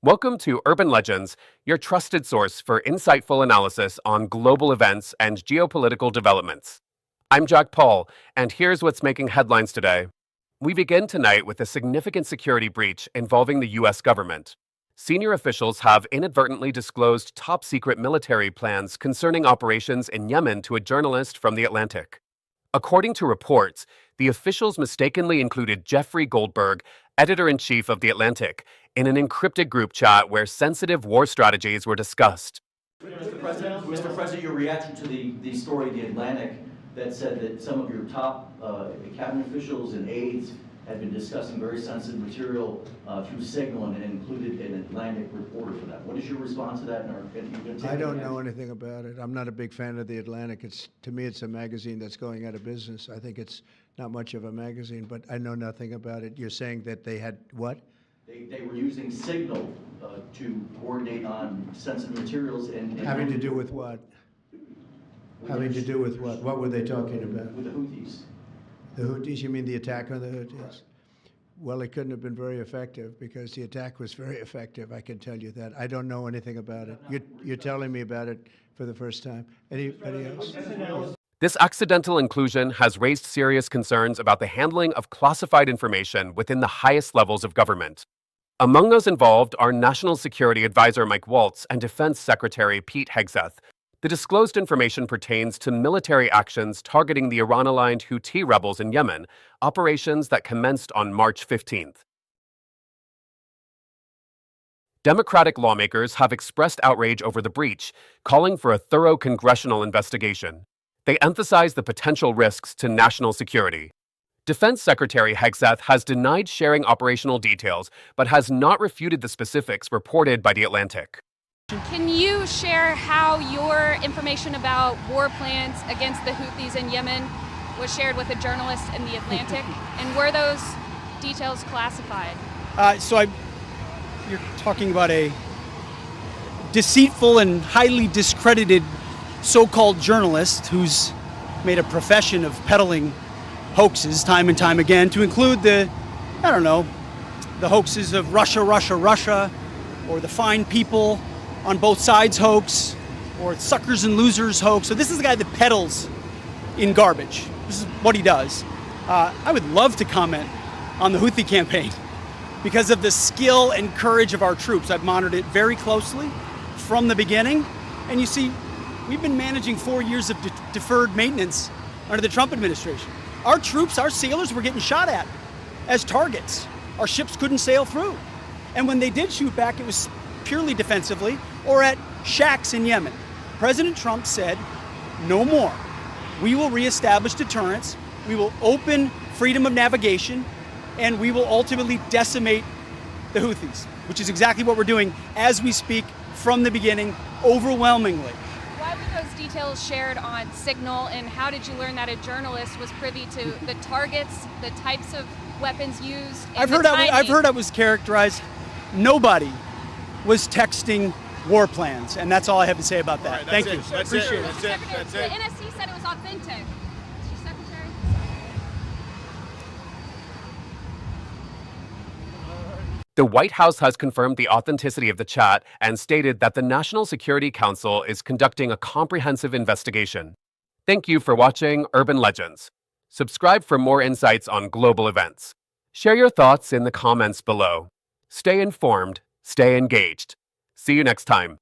Welcome to Urban Legends, your trusted source for insightful analysis on global events and geopolitical developments. I'm Jack Paul, and here's what's making headlines today. We begin tonight with a significant security breach involving the U.S. government. Senior officials have inadvertently disclosed top-secret military plans concerning operations in Yemen to a journalist from The Atlantic. According to reports, the officials mistakenly included Jeffrey Goldberg, editor-in-chief of The Atlantic, in an encrypted group chat where sensitive war strategies were discussed. Mr. President, your reaction to the story in The Atlantic that said that some of your top cabinet officials and aides had been discussing very sensitive material through Signal and included an Atlantic reporter for that. What is your response to that? I don't know anything about it. I'm not a big fan of The Atlantic. To me, it's a magazine that's going out of business. I think it's not much of a magazine, but I know nothing about it. You're saying that they had what? They were using Signal to coordinate on sensitive materials and having to do with what? Having to do with what? What were they talking about? With the Houthis. The Houthis? You mean the attack on the Houthis? Right. Well, it couldn't have been very effective because the attack was very effective. I can tell you that. I don't know anything about it. You're telling me about it for the first time. Anybody else? This accidental inclusion has raised serious concerns about the handling of classified information within the highest levels of government. Among those involved are National Security Advisor Mike Waltz and Defense Secretary Pete Hegseth. The disclosed information pertains to military actions targeting the Iran-aligned Houthi rebels in Yemen, operations that commenced on March 15th. Democratic lawmakers have expressed outrage over the breach, calling for a thorough congressional investigation. They emphasize the potential risks to national security. Defense Secretary Hegseth has denied sharing operational details, but has not refuted the specifics reported by The Atlantic. Can you share how your information about war plans against the Houthis in Yemen was shared with a journalist in The Atlantic? And were those details classified? You're talking about a deceitful and highly discredited so-called journalist who's made a profession of peddling hoaxes time and time again, to include the hoaxes of Russia, or the fine people on both sides hoax, or suckers and losers hoax. So this is the guy that peddles in garbage. This is what he does. I would love to comment on the Houthi campaign because of the skill and courage of our troops. I've monitored it very closely from the beginning. And you see, we've been managing 4 years of deferred maintenance under the Trump administration. Our troops, our sailors were getting shot at as targets. Our ships couldn't sail through. And when they did shoot back, it was purely defensively or at shacks in Yemen. President Trump said, no more. We will reestablish deterrence. We will open freedom of navigation, and we will ultimately decimate the Houthis, which is exactly what we're doing as we speak from the beginning, overwhelmingly. Why were those details shared on Signal, and how did you learn that a journalist was privy to the targets, the types of weapons used? I've heard I was characterized. Nobody was texting war plans, and that's all I have to say about that. Right, Thank you. Appreciate it. That's it. The NSC said it was authentic. Mr. Secretary. The White House has confirmed the authenticity of the chat and stated that the National Security Council is conducting a comprehensive investigation. Thank you for watching Urban Legends. Subscribe for more insights on global events. Share your thoughts in the comments below. Stay informed, stay engaged. See you next time.